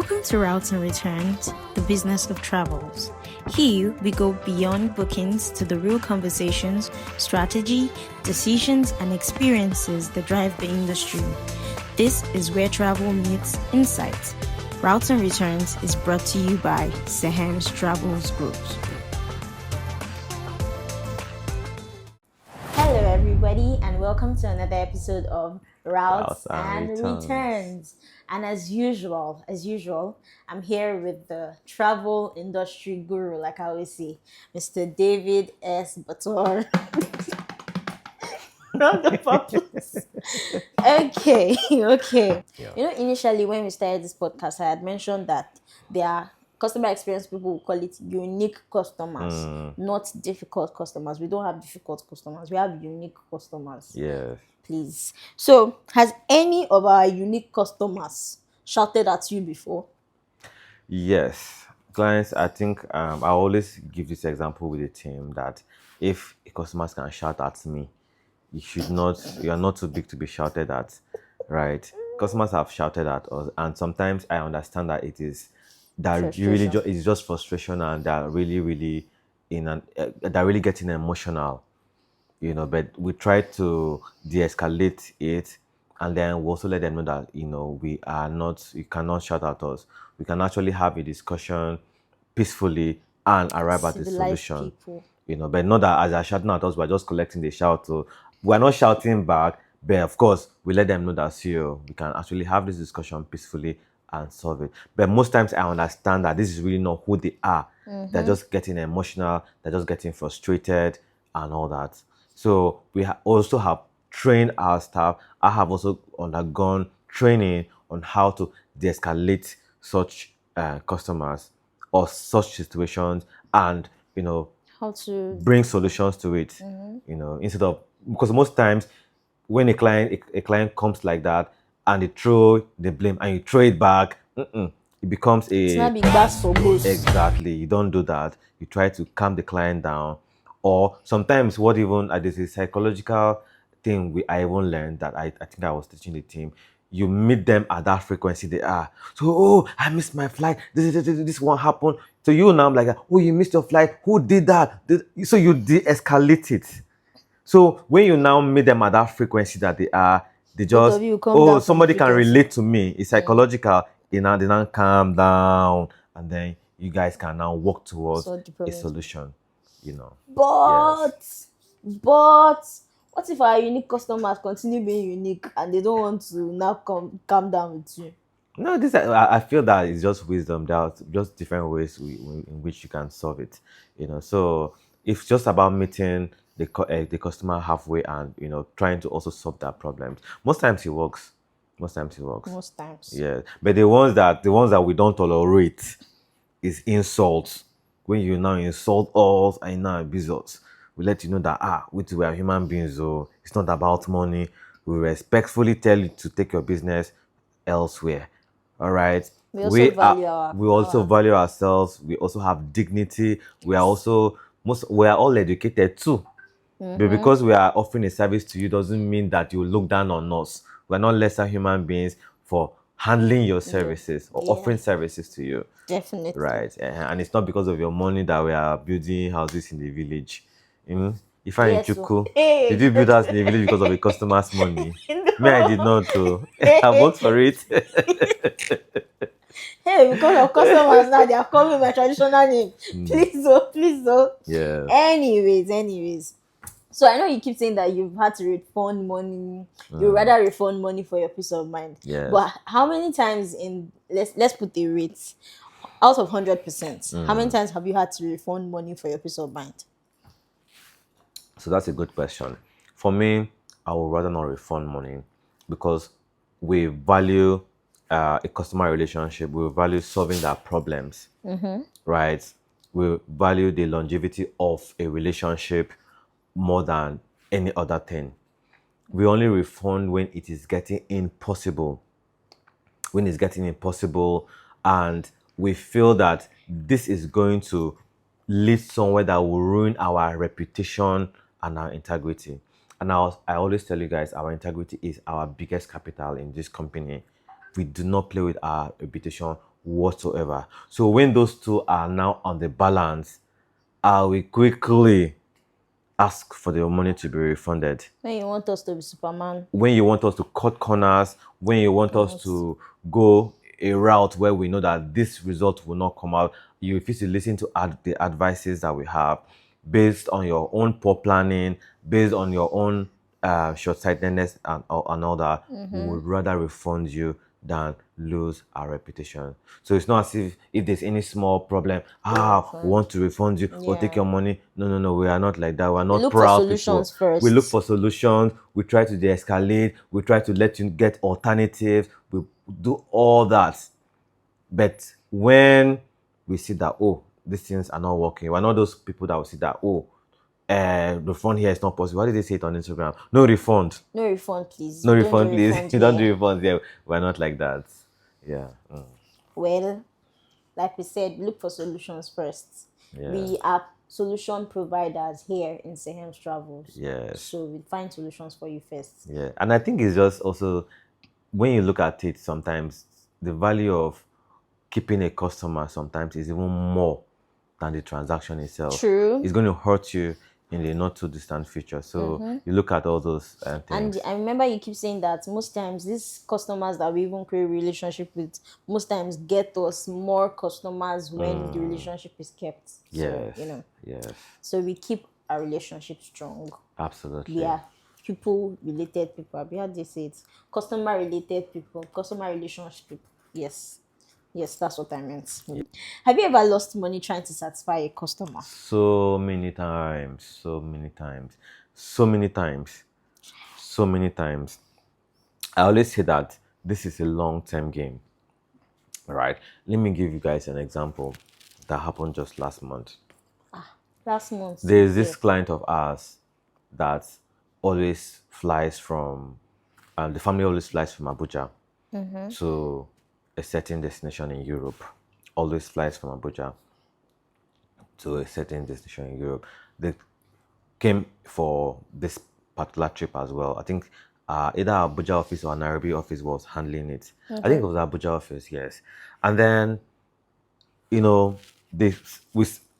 Welcome to Routes and Returns, the business of travels. Here, we go beyond bookings to the real conversations, strategy, decisions, and experiences that drive the industry. This is where travel meets insight. Routes and Returns is brought to you by Saham's Travels Group. Hello, everybody, and welcome to another episode of Routes and Returns. And as usual, I'm here with the travel industry guru, like I always say, Mr. David S. Bator. Round of applause. Okay. Yeah. Initially when we started this podcast, I had mentioned that there are customer experience people will call it unique customers, not difficult customers. We don't have difficult customers. We have unique customers. Yes. Please. So, has any of our unique customers shouted at you before? Yes. Clients, I think I always give this example with the team that if a customer can shout at me, you are not too big to be shouted at, right? Customers have shouted at us, and sometimes I understand that it is that you really it's just frustration, and they're really they're really getting emotional, but we try to de-escalate it, and then we also let them know that you cannot shout at us. We can actually have a discussion peacefully and arrive at a solution. People. But not that as they're shouting at us, we're just collecting the shout. So we're not shouting back, but of course we let them know that we can actually have this discussion peacefully and solve it. But most times I understand that this is really not who they are. They're just getting emotional, they're just getting frustrated and all that. So we also have trained our staff. I have also undergone training on how to de-escalate such customers or such situations, and How to bring solutions to it. Instead of, because most times when a client comes like that and they throw the blame and you throw it back, it becomes it's not big bass for both. Exactly. You don't do that. You try to calm the client down. Or sometimes what even there's a psychological thing I even learned that I think I was teaching the team. You meet them at that frequency they are. So, I missed my flight. This won't happen. So you now I'm like, oh, you missed your flight. Who did that? So you de-escalate it. So when you now meet them at that frequency that they are, they just, somebody can relate to me. It's psychological. They now calm down, and then you guys can now work towards a solution. But what if our unique customers continue being unique and they don't want to now calm down with you? No, I feel that it's just wisdom. There are just different ways in which you can solve it. So it's just about meeting the customer halfway and trying to also solve that problem. Most times it works. Yeah, but the ones that we don't tolerate is insults. When you now insult us and now abuse us, we let you know that we are human beings. So it's not about money. We respectfully tell you to take your business elsewhere. All right. We also value ourselves. We also have dignity. We are all educated too. But because we are offering a service to you doesn't mean that you look down on us. We're not lesser human beings for handling your services or offering services to you. Definitely. Right. And it's not because of your money that we are building houses in the village. If I ain't cool, did you build us in the village because of a customer's money? Me, I did not too. I worked for it. Hey, because of customers now, they are calling my traditional name. Please don't. Yeah. Anyways. So I know you keep saying that you've had to refund money. You rather refund money for your peace of mind. Yes. But how many times let's put the rates out of 100%? How many times have you had to refund money for your peace of mind? So that's a good question. For me, I would rather not refund money because we value a customer relationship. We value solving their problems, right? We value the longevity of a relationship more than any other thing. We only refund when it is getting impossible. And we feel that this is going to lead somewhere that will ruin our reputation and our integrity. And I always tell you guys, our integrity is our biggest capital in this company. We do not play with our reputation whatsoever. So when those two are now on the balance, I will quickly ask for the money to be refunded. When you want us to be Superman. When you want us to cut corners, when you want us Yes. to go a route where we know that this result will not come out, you refuse to listen to the advices that we have based on your own poor planning, based on your own short-sightedness and all that. We would rather refund you than lose our reputation. So it's not as if there's any small problem, we Refund. want to refund you or take Yeah. your money. No, no, no, we are not like that. We are We not look for proud people. solutions We look first. for solutions. We try to de-escalate. We try to let you get alternatives. We do all that. But when we see that, oh, these things are not working, we're not those people that will see that, oh, refund here is not possible. Why did they say it on Instagram? No refund. No refund, please. No We don't do refund, please. refund You don't here. do refunds here. We're not like that. Yeah. Well, like we said, look for solutions first. Yeah. We are solution providers here in Sehems Travels. Yes. So we find solutions for you first. Yeah. And I think it's just also, when you look at it, sometimes the value of keeping a customer sometimes is even more than the transaction itself. True. It's going to hurt you in the not too distant future. So you look at all those things. And I remember you keep saying that most times these customers that we even create relationship with, most times get us more customers when the relationship is kept. Yes. So, Yes. so we keep our relationship strong. Absolutely. We are people related people. How do you say it? Customer related people, customer relationship people. Yes. Yes, that's what I meant. Have you ever lost money trying to satisfy a customer? So many times. So many times. So many times. So many times. I always say that this is a long-term game. All right. Let me give you guys an example that happened just last month. Last month. There's this client of ours that always flies from, the family always flies from Abuja to a certain destination in Europe. Always flies from Abuja to a certain destination in Europe. They came for this particular trip as well. I think either Abuja office or Nairobi office was handling it. I think it was Abuja office, yes. And then, you know, they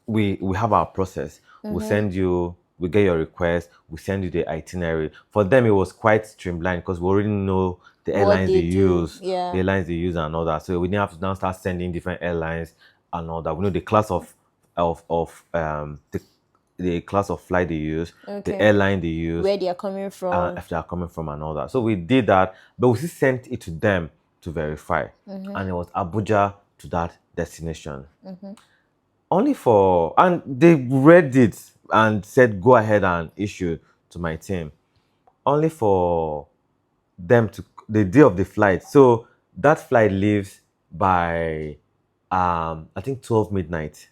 we have our process. We send you, we get your request, we send you the itinerary. For them, it was quite streamlined because we already know the airlines they they do, use, yeah. the airlines they use, and all that. So we didn't have to now start sending different airlines and all that. We know the class the class of flight they use, the airline they use, where they are coming from. if they are coming from and all that. So we did that, but we still sent it to them to verify. And it was Abuja to that destination. Only for, and they read it and said, go ahead and issue to my team. Only for them to, the day of the flight. So that flight leaves by, I think 12 midnight.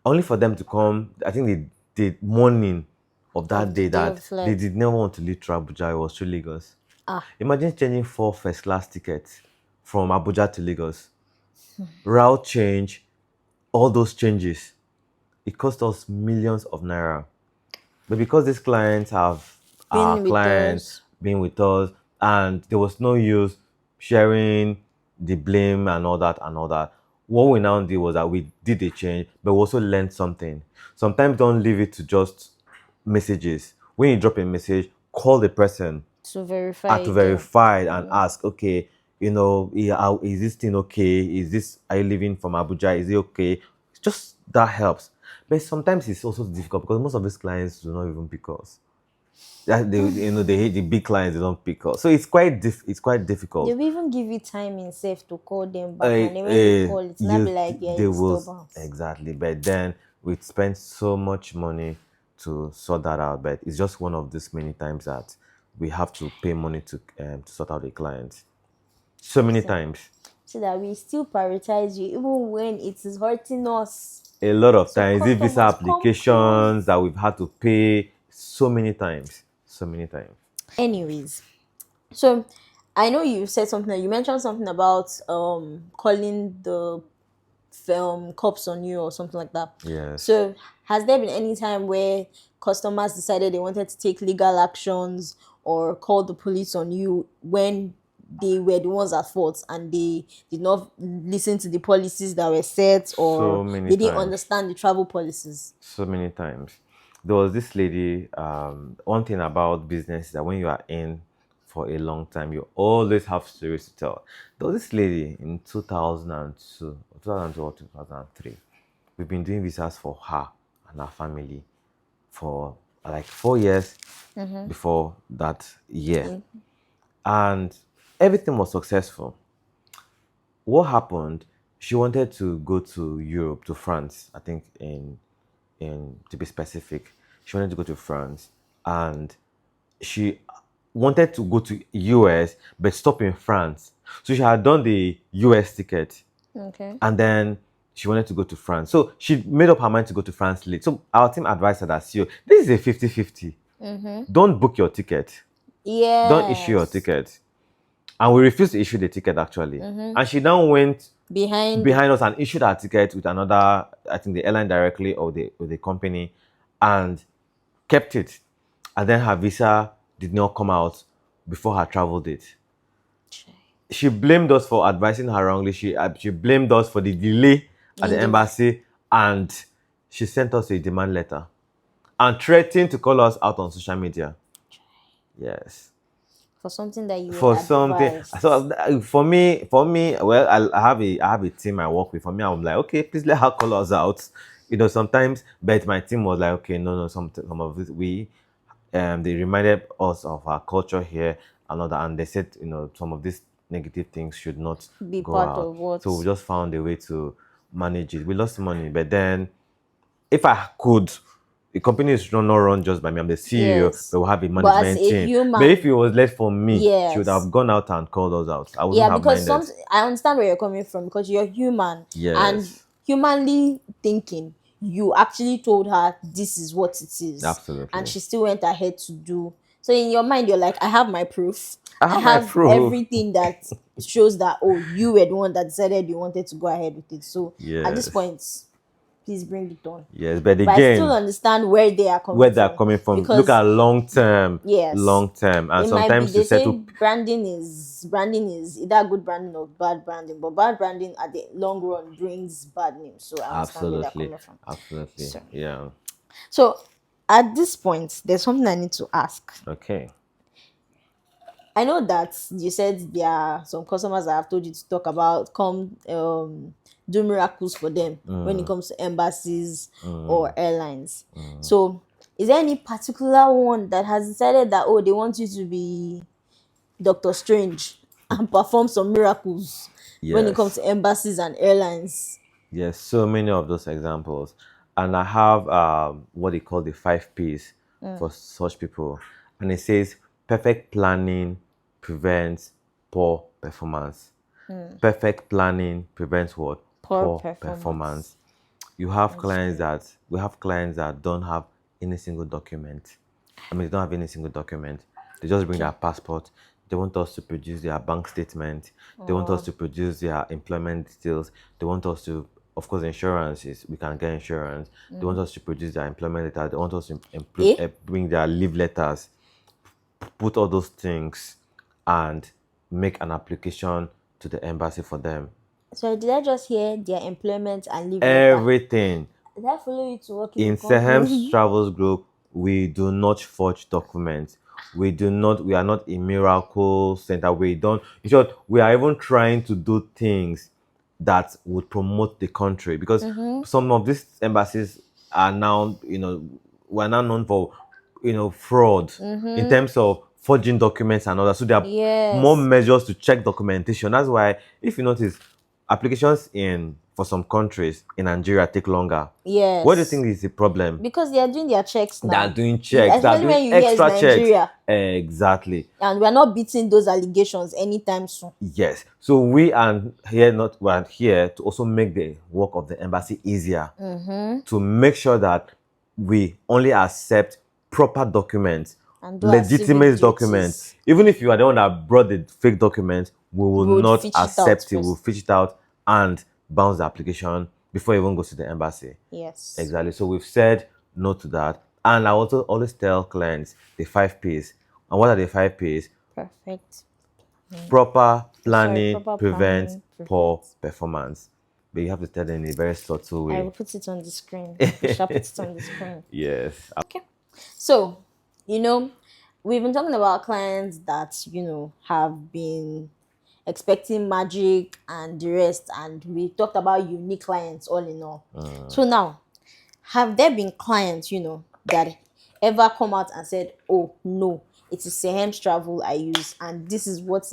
Only for them to come, I think the morning of that day that they did not want to leave to Abuja. It was to Lagos. Imagine changing 4 first class tickets from Abuja to Lagos. Route change, all those changes. It cost us millions of naira. But because these clients have our clients being with us, and there was no use sharing the blame and all that and all that. What we now did was that we did a change, but we also learned something. Sometimes don't leave it to just messages. When you drop a message, call the person to verify and ask, okay, is this thing okay? Are you leaving from Abuja? Is it okay? Just that helps. But sometimes it's also difficult because most of these clients do not even pick us. They hate the big clients, they don't pick us. So it's quite difficult. They will even give you time in safe to call them back, and then when you call, it's not be like they will exactly. But then we spend so much money to sort that out. But it's just one of these many times that we have to pay money to sort out a client. So many times. So that we still prioritize you even when it is hurting us. A lot of times, visa applications that we've had to pay so many times. Anyways, so I know you said something. You mentioned something about calling the cops on you or something like that. Yes. So has there been any time where customers decided they wanted to take legal actions or call the police on you when they were the ones at fault and they did not listen to the policies that were set, or So many they didn't times. understand the travel policies. So many times. There was this lady, one thing about business is that when you are in for a long time, you always have stories to tell. There was this lady in 2002, 2002 or 2003. We've been doing visas for her and her family for like 4 years before that year. And everything was successful. What happened? She wanted to go to Europe, to France, I think in to be specific. She wanted to go to France, and she wanted to go to US but stop in France. So she had done the US ticket, Okay. and then she wanted to go to France. So she made up her mind to go to France late. So our team advised her that, CEO, this is a 50-50. Don't book your ticket. Yeah. Don't issue your ticket. And we refused to issue the ticket, actually. And she now went Behind us and issued her ticket with another, I think the airline directly or the company, and kept it. And then her visa did not come out before her travel date. She blamed us for advising her wrongly. She blamed us for the delay at the embassy, and she sent us a demand letter and threatened to call us out on social media. Yes. for something that you For were something. advised. So for me, well, I have a team I work with. For me, I'm like, okay, please let her call us out. Sometimes, but my team was like, okay, no, some of this they reminded us of our culture here and all that, and they said, some of these negative things should not Be go part out. of what? So we just found a way to manage it. We lost money, but then if I could, the company is not run just by me. I'm the CEO, Yes. but we'll have a But as management a team. human- But if it was left for me, Yes. she would have gone out and called us out. I wouldn't Yeah, have because minded. I understand where you're coming from, because you're human. Yes. And humanly thinking, you actually told her this is what it is. Absolutely. And she still went ahead to do. So in your mind, you're like, I have my proof. I have my proof. Everything that shows that, oh, you were the one that decided you wanted to go ahead with it. So at this Yes. point, please bring it on. Yes, but But I again, still understand where they are coming where from. they're coming from. Because Look at long term. Yes. Long term. And it might be, sometimes they you say settle. branding is either good branding or bad branding, but bad branding at the long run brings bad names. So I understand where they're Absolutely. coming from. Absolutely. So- Yeah. So at this point, there's something I need to ask. Okay. I know that you said there are some customers that have told you to talk about, come do miracles for them when it comes to embassies or airlines. So is there any particular one that has decided that, oh, they want you to be Doctor Strange and perform some miracles when it Yes. comes to embassies and airlines? Yes, so many of those examples. And I have what they call the 5 Ps for such people. And it says perfect planning prevents poor performance. Perfect planning prevents what? Poor performance. We have clients that don't have any single document. They don't have any single document. They just bring their passport. They want us to produce their bank statement. They want us to produce their employment details. They want us to, of course, insurance is, we can get insurance. They want us to produce their employment letter. They want us to bring their leave letters, put all those things, and make an application to the embassy for them. So did I just hear their employment and leave letter? Everything. Did I follow you to work In the company? Sehem's Travels Group, we do not forge documents. We are not a miracle center. We don't, in short, we are even trying to do things that would promote the country, because some of these embassies are now, we're now known for, fraud in terms of forging documents and all that. So there are Yes. more measures to check documentation. That's why, if you notice, applications for some countries in Nigeria take longer. Yes. What do you think is the problem? Because they are doing their checks now. They are doing checks. They are Especially when doing you hear it's extra checks. Nigeria. Exactly. And we are not beating those allegations anytime soon. Yes. So we are here to also make the work of the embassy easier. To make sure that we only accept proper documents, And do our legitimate civic documents. duties. Even if you are the one that brought the fake document, we will would not fish it out accept it. first. We'll fish it out and bounce the application before it even goes to the embassy. Yes. Exactly. So we've said no to that. And I also always tell clients the 5 Ps. And what are the 5 Ps? Perfect Proper Sorry, planning proper prevents planning poor prevents. performance. But you have to tell them in a very subtle I will way. put it on the screen. We shall put it on the screen. Yes. Okay. So, you know, we've been talking about clients that, have been expecting magic and the rest, and we talked about unique clients all in all. So now, have there been clients, that ever come out and said, oh no, it is Sehem's travel I use, and this is what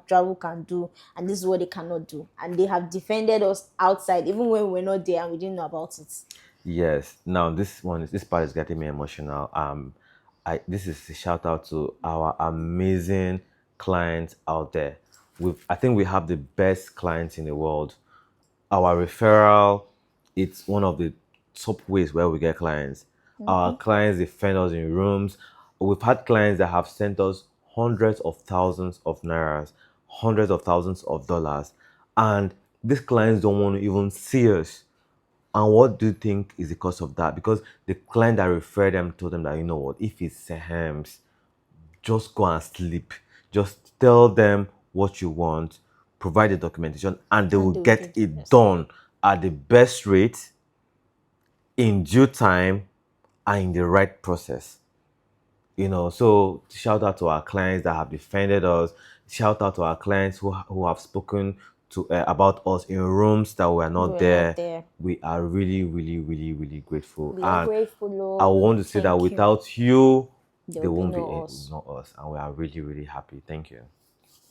travel can do, and this is what they cannot do, and they have defended us outside even when we're not there and we didn't know about it? Yes. Now this part is getting me emotional. I this is a shout out to our amazing clients out there. I think we have the best clients in the world. Our referral, it's one of the top ways where we get clients. Our clients defend us in rooms. We've had clients that have sent us hundreds of thousands of nairas, hundreds of thousands of dollars, and these clients don't want to even see us. And what do you think is the cause of that? Because the client that referred them told them that, you know what, if it's Sahams, just go and sleep. Just tell them what you want, provide the documentation, and they will they will get do it this. done at the best rate, in due time, and in the right process. So shout out to our clients that have defended us. Shout out to our clients who have spoken to about us in rooms that were not We're not there. there. We are really, really, really, really grateful. We are And grateful, I Lord. want to say that Thank you. without you, There there will be won't be no us. not us, and we are really, really happy. Thank you.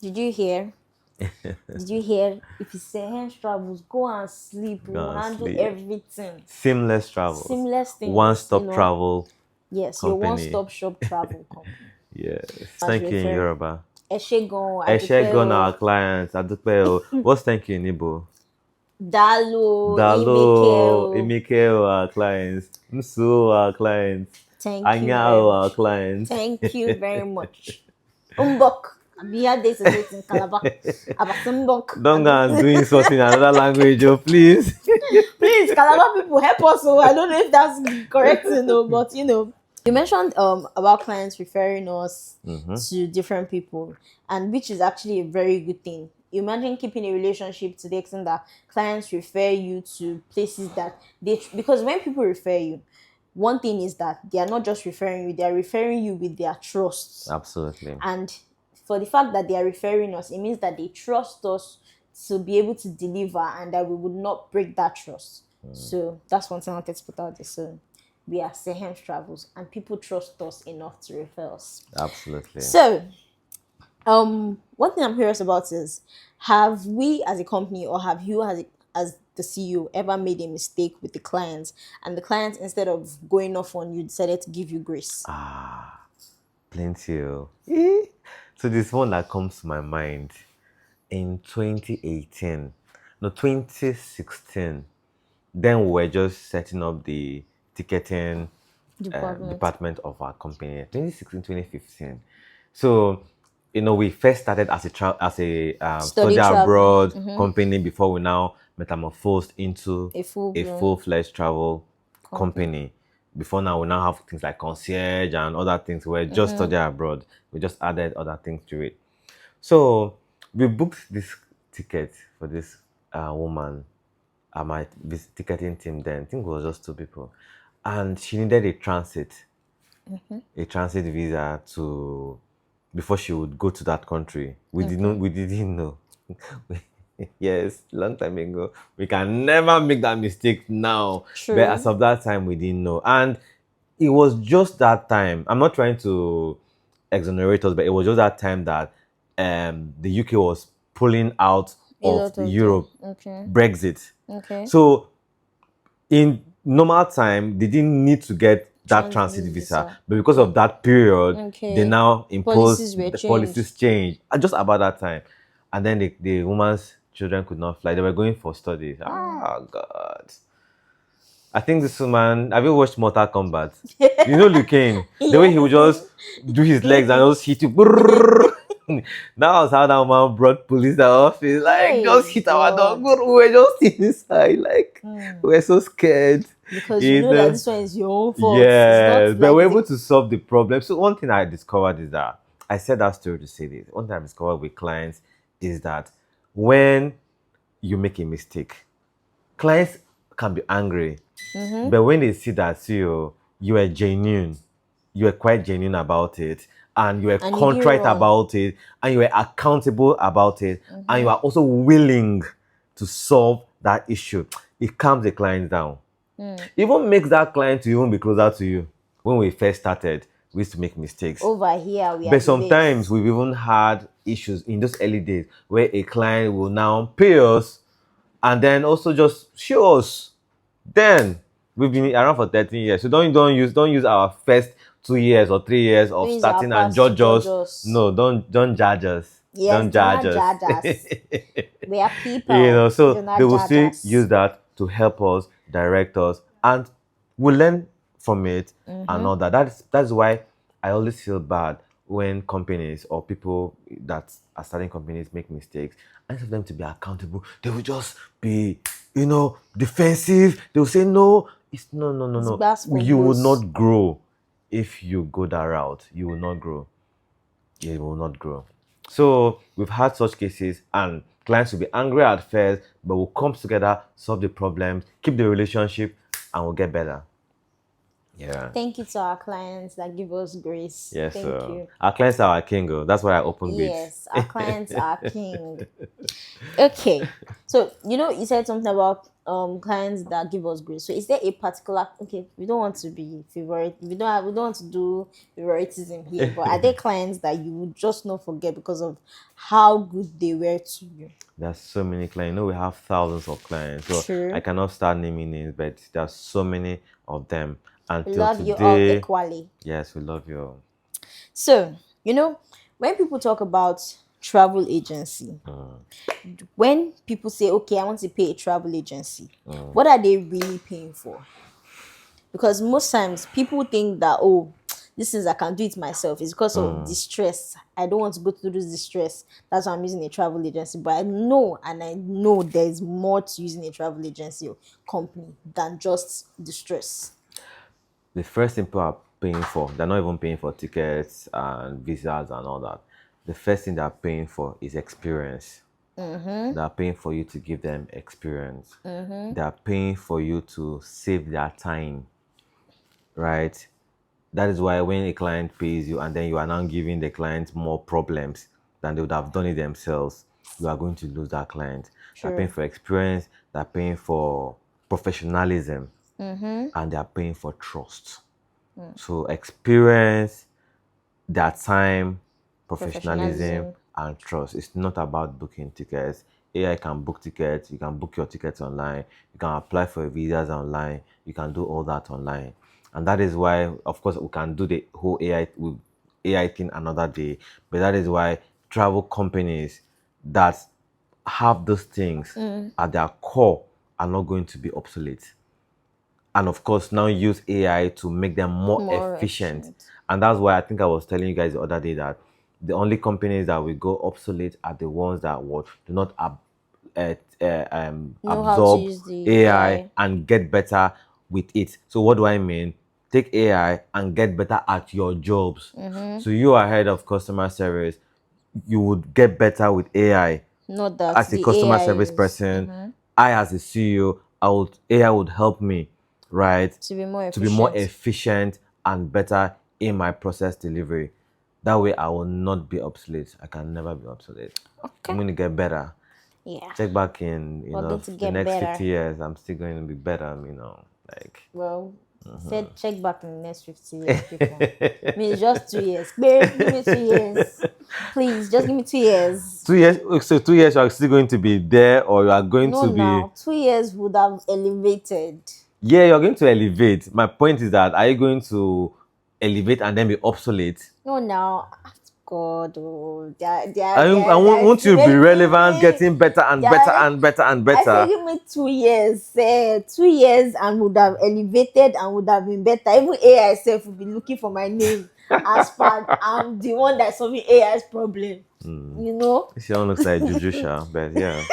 Did you hear? Did you hear? If you say hands travels, go and sleep. Go We'll and handle sleep. everything. Seamless travels. Seamless things. One-stop travel Yes, your company. one-stop shop travel company. Yes. As Thank you in refer- Yoruba. Eshegon, Eshegon Adupeo, our clients. Adupe. What's thank you in Igbo? Dalo, Dalo, Imekeo. Emike our clients. Msu our clients. Thank you Anya very our much. clients. Thank you very much. Umbok. We had this is it in Calabar. Abasumbok. Don't go and doing something in another language, oh, please. Please, Calabar people, help us. So I don't know if that's correct, but you mentioned about clients referring us to different people, and which is actually a very good thing. Imagine keeping a relationship to the extent that clients refer you to places that because when people refer you, one thing is that they are not just referring you; they are referring you with their trust. Absolutely. And for the fact that they are referring us, it means that they trust us to be able to deliver and that we would not break that trust. So that's one thing I wanted to put out there. So we are Sehem Travels and people trust us enough to refer us. Absolutely. So one thing I'm curious about is, have we as a company, or have you as the CEO ever made a mistake with the clients, and the clients, instead of going off on you, decided to give you grace? Plenty. So this one that comes to my mind in 2018, no 2016. Then we were just setting up the ticketing department of our company. 2016, 2015. So we first started as a study abroad company before we now metamorphosed into A full-blown full-fledged travel company. Before now, we now have things like concierge and other things. We're just study abroad. We just added other things to it. So we booked this ticket for this woman at my ticketing team then. I think it was just two people. And she needed a transit visa to before she would go to that country. We didn't know. Yes, long time ago. We can never make that mistake now. True. But as of that time, we didn't know. And it was just that time. I'm not trying to exonerate us, but it was just that time that the UK was pulling out of Europe. Brexit. Okay. So in normal time, they didn't need to get that transit visa, but because of that period, they now imposed policies changed just about that time, and then the woman's children could not fly. They were going for studies. Oh God! I think this woman. Have you watched Mortal Kombat? You know Liu Kang, the way he would just do his legs and just hit you. That was how that woman brought police to our office. Like, just hit our dog. We were just inside. Like, we were so scared. Because you know that this one is your own fault. Yes, but we're able to solve the problem. So one thing I discovered is that I said that story to say this. One thing I discovered with clients is that when you make a mistake, clients can be angry, but when they see that you are genuine, you are quite genuine about it, and you are And you didn't contrite run. about it, and you are accountable about it, and you are also willing to solve that issue, it calms the client down. Even makes that client to even be closer to you. When we first started, we used to make mistakes. Over here, we are But the sometimes best. we've even had issues in those early days where a client will now pay us and then also just show us. Then we've been around for 13 years. So don't use our first 2 years or 3 years of Don't use our starting and past to judge judge us. us. No, don't judge us. Yes, Don't do judge not us. judge us. We are people. Do So they not will judge still use us. that to help us, direct us, and we learn from it and all that. That's why I always feel bad when companies or people that are starting companies make mistakes. Instead of them to be accountable, they will just be, defensive. They will say no. It's It's no. best for You will both. not grow if you go that route. You will not grow. It will not grow. So we've had such cases, and clients will be angry at first, but we'll come together, solve the problems, keep the relationship, and we'll get better. Yeah. Thank you to our clients that give us grace. Yes, Thank you. our clients are our king. That's why I opened with. Yes, our clients are king. Okay. So, you said something about clients that give us grace. So is there a particular, okay, we don't want to be favorite, we don't want to do favoritism here, but are there clients that you would just not forget because of how good they were to you? There's so many clients. We have thousands of clients, so I True. cannot start naming names, but there's so many of them. We Until love you all today, equally. yes, we love you. So, when people talk about travel agency, when people say, okay, I want to pay a travel agency, what are they really paying for? Because most times people think that, oh, this is I can do it myself. It's because of distress. I don't want to go through this distress. That's why I'm using a travel agency. But I know there's more to using a travel agency or company than just distress. The first thing people are paying for, they're not even paying for tickets and visas and all that. The first thing they're paying for is experience. They're paying for you to give them experience. They're paying for you to save their time, right? That is why when a client pays you and then you are now giving the client more problems than they would have done it themselves, you are going to lose that client. They're paying True. for experience, they're paying for professionalism, and they're paying for trust. So experience, their time, professionalism, Professionalism. and trust. It's not about booking tickets. AI can book tickets. You can book your tickets online. You can apply for your visas online. You can do all that online. And that is why, of course, we can do the whole AI thing another day. But that is why travel companies that have those things at their core are not going to be obsolete, and of course now use AI to make them more More efficient. efficient. And that's why I think I was telling you guys the other day that the only companies that will go obsolete are the ones that would do not Know how to absorb use the AI AI. and get better with it. So what do I mean? Take AI and get better at your jobs. So you are head of customer service, you would get better with AI. Not that As a the customer AI service is person, I as a CEO, AI would help me, right, to be more to be more efficient. efficient and better in my process delivery. That way I will not be obsolete. I can never be obsolete. I'm Okay. going to get better. Yeah. Check back in, We're going to the get next better. 50 years, I'm still going to be better, like. Well, said check back in the next 50 years, people. I mean, it's just 2 years. Babe, give me 2 years. Please, just give me 2 years. 2 years, so 2 years you are still going to be there, or you are going No, to be, now 2 years would have elevated. yeah, you're going to elevate. My point is that, are you going to elevate and then be obsolete? No, now, God, oh, they're Won't you be estimating relevant, me. getting better and better They're, and better and I say, better? give me 2 years. 2 years and would have elevated and would have been better. Even AI itself would be looking for my name as part. I'm the one that's solving AI's problem. You know? This one looks like Juju Sha, but yeah.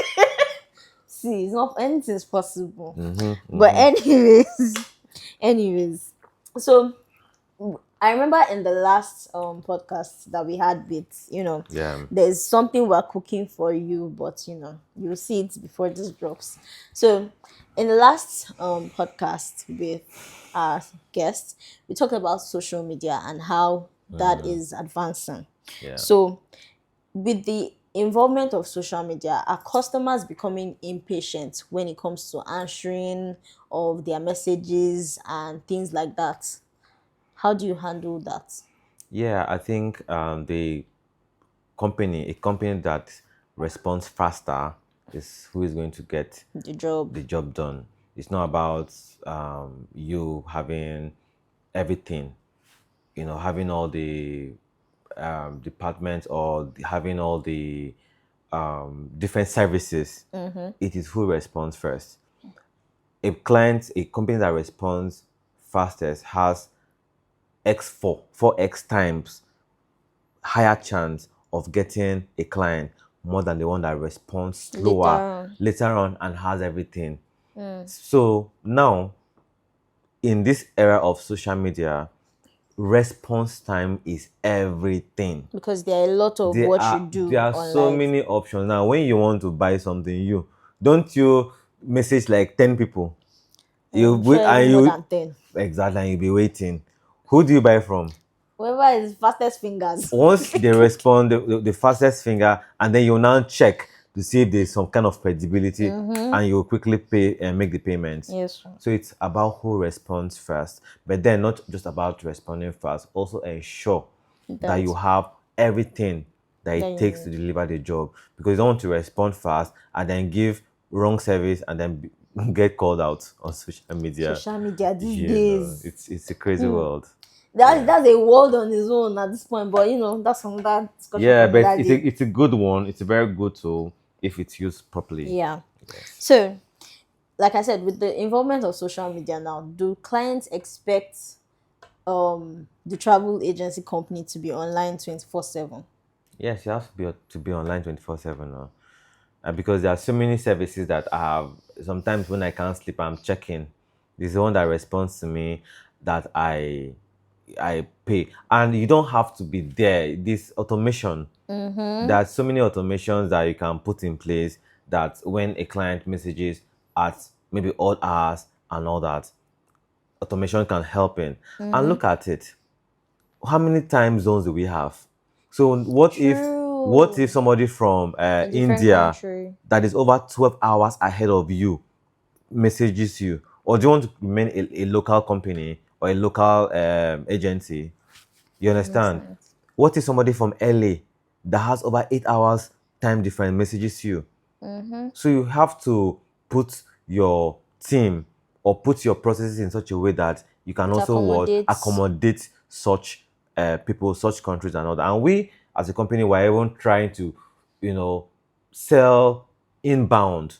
See, it's not anything's possible. But anyways, anyways. So I remember in the last podcast that we had with, Yeah. there's something we're cooking for you, but you'll see it before this drops. So in the last podcast with our guests, we talked about social media and how that is advancing. Yeah. So with the involvement of social media, are customers becoming impatient when it comes to answering of their messages and things like that? How do you handle that? Yeah, I think a company that responds faster is who is going to get The job. the job done. It's not about you having everything, having all the departments or having all the different services. It is who responds first. A company that responds fastest has four x times higher chance of getting a client more than the one that responds slower Later later on and has everything. So now, in this era of social media, response time is everything. because there are a lot of what you There do are so online. many options now. When you want to buy something, you message like 10 people. You I'm sure wait even and more you than 10. exactly, and you'll be waiting. Who do you buy from? Whoever is fastest fingers. Once they respond, the fastest finger, and then you now check to see if there's some kind of credibility, and you quickly pay and make the payments. Yes. So it's about who responds first, but then not just about responding fast. Also ensure that That you have everything that that it you takes to need. deliver the job, because you don't want to respond fast and then give wrong service and then get called out on social media. Social media these days. It's a crazy world. That's a world on its own at this point, but that's another discussion for Yeah, but another day. it's a good one. It's a very good tool if it's used properly. Yeah. Yes. So, like I said, with the involvement of social media now, do clients expect the travel agency company to be online 24/7? Yes, you have to be online 24/7 now. Because there are so many services that I have. Sometimes when I can't sleep, I'm checking. There's the one that responds to me that I pay, and you don't have to be there. This automation. There are so many automations that you can put in place that when a client messages at maybe odd hours and all that, automation can help in. And look at it. How many time zones do we have? So what if True. somebody from A different India country. that is over 12 hours ahead of you messages you? Or do you want to remain a local company or a local agency? You Makes understand? sense. What if somebody from LA that has over 8 hours time difference messages you? So you have to put your team or put your processes in such a way that you can To also accommodate. accommodate such people, such countries and all that. And we as a company were even trying to, sell inbound,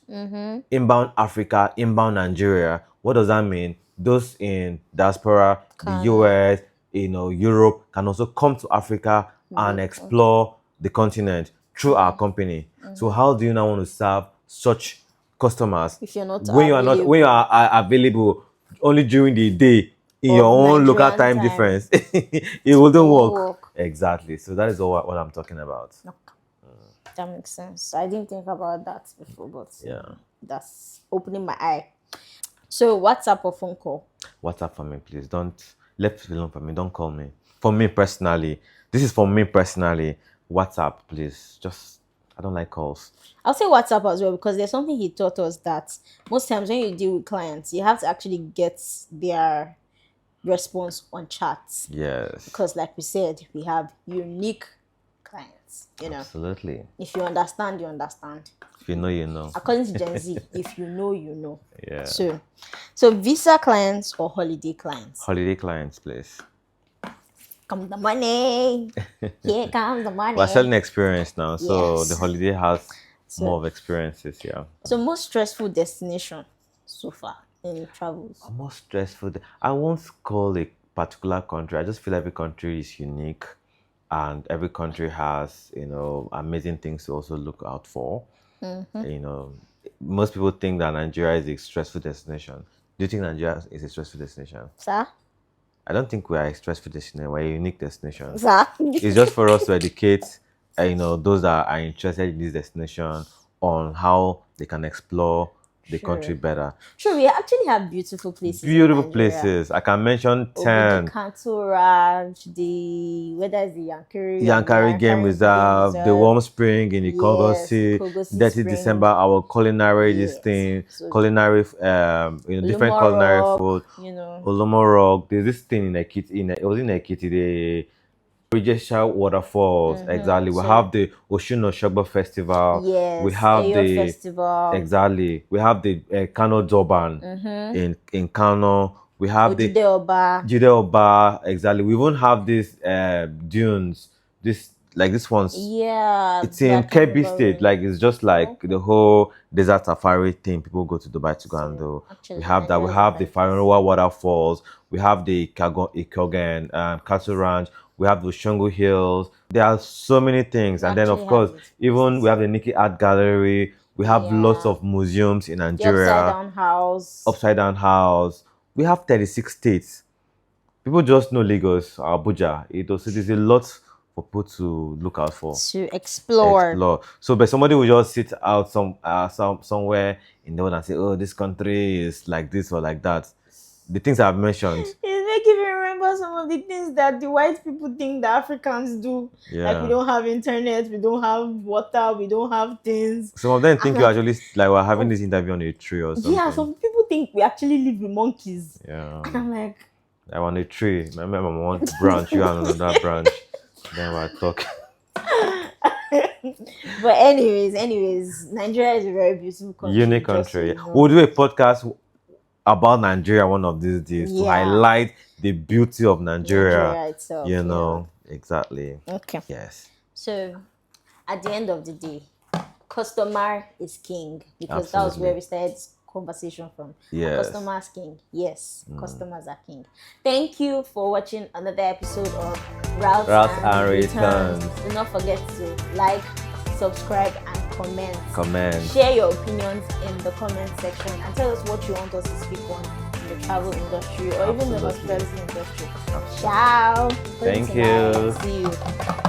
inbound Africa, inbound Nigeria. What does that mean? Those in diaspora, the Can US, Europe can also come to Africa and be okay. explore the continent through our company. So how do you now want to serve such customers If you're not when you available are available only during the day in your of own local Nigerian time time, difference? It it wouldn't won't work. work. Exactly. So that is all what I'm talking about. Okay. That makes sense. I didn't think about that before, but Yeah. that's opening my eye. So, WhatsApp or phone call? WhatsApp for me, please. Don't left it alone for me. Don't call me. For me personally, this is for me personally. WhatsApp, please. Just I don't like calls. I'll say WhatsApp as well because there's something he taught us that most times when you deal with clients, you have to actually get their response on chats Yes, because, like we said, we have unique clients. absolutely. If you understand, you understand. If you know, you know. According to Gen Z, if you know, you know. Yeah. So visa clients or holiday clients? Holiday clients, please. Come the money. Here comes the We're selling money. experience now, so the Yes. holiday has more So, of experiences. Yeah. so most stressful destination so far in travels. More stressful. I won't call a particular country. I just feel every country is unique, and every country has amazing things to also look out for. You know, most people think that Nigeria is a stressful destination. Do you think Nigeria is a stressful destination? Sir? I don't think we are a stressful destination. We're a unique destination. Exactly. It's just for us to educate, those that are interested in this destination on how they can explore the country better. Sure, we actually have beautiful places. Beautiful in Nigeria. places. I can mention The 10. Kanto Ranch, whether it's the Yankari Game Reserve, the Warm Spring in the Kogosi, Dirty Spring. December, our culinary this thing, culinary, different culinary Rock, food. Olomo Rock. There's this thing in Ekiti, it was in Ekiti, the Rejesha waterfalls. Exactly. We have the Oshun Oshogbo Festival. Yes. We have Eyo the Festival. Exactly. We have the Kano Durban in Kano. We have the Jide Oba. Exactly. We won't have these dunes. This ones. Yeah. It's in Kebbi State. Like it's just like the whole desert safari thing. People go to Dubai to go and do. We have that. We have the Faroua waterfalls. We have the Ikogan Cattle Ranch. We have the Shongo Hills. There are so many things. And then, of course, even we have the Nikki Art Gallery. We have lots of museums in Nigeria. Upside Down House. We have 36 states. People just know Lagos, Abuja. There's a lot for people to look out for. To explore. So, but somebody will just sit out somewhere in the world and say, "Oh, this country is like this or like that." The things I've mentioned. It's making me remember some of the things that the white people think the Africans do. Like we don't have internet, we don't have water, we don't have things. Some of them think you actually we're having this interview on a tree or something. Yeah, some people think we actually live with monkeys. Yeah. And I'm like, I'm on a tree. Remember, I'm on one branch, you are on another branch. Then we're talking. But anyways, Nigeria is a very beautiful country. Unique country. We'll do a podcast about Nigeria one of these days to highlight the beauty of Nigeria itself. Exactly. Okay. Yes. So at the end of the day, customer is king, because that was where we started this conversation from. Yes. Customers king. Yes, customers are king. Thank you for watching another episode of Routes and Returns. Do not forget to like, subscribe, and comment. Share your opinions in the comment section and tell us what you want us to speak on in the travel industry or even the hospitality industry. Ciao. Thank you. See you.